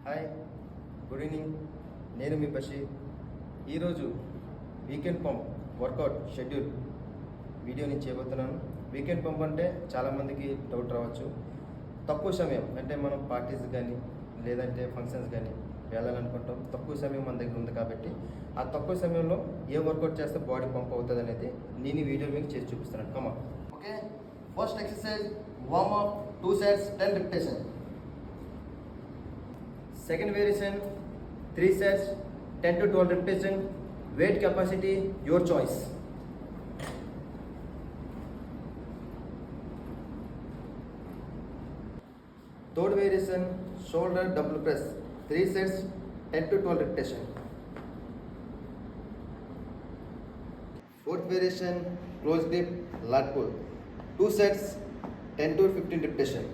Hi, good evening. నేను మీ బషీర్. ఈరోజు weekend pump workout schedule video నేను చేయబోతున్నాను. వీకెండ్ పంప్ అంటే చాలామందికి డౌట్ రావచ్చు. తక్కువ సమయం అంటే మనం పార్టీస్ కానీ లేదంటే ఫంక్షన్స్ కానీ వెళ్ళాలనుకుంటాం. తక్కువ సమయం మన దగ్గర ఉంది కాబట్టి ఆ తక్కువ సమయంలో ఏ వర్కౌట్ చేస్తే బాడీ పంప్ అవుతుంది అనేది నేను ఈ వీడియో మీకు చేసి చూపిస్తున్నాను. కమా. Okay, first exercise warm up 2 sets 10 repetition. Second variation 3 sets 10 to 12 repetition. Weight capacity your choice. Third variation shoulder double press 3 sets 10 to 12 repetition. Fourth variation close grip lat pull 2 sets 10 to 15 repetition.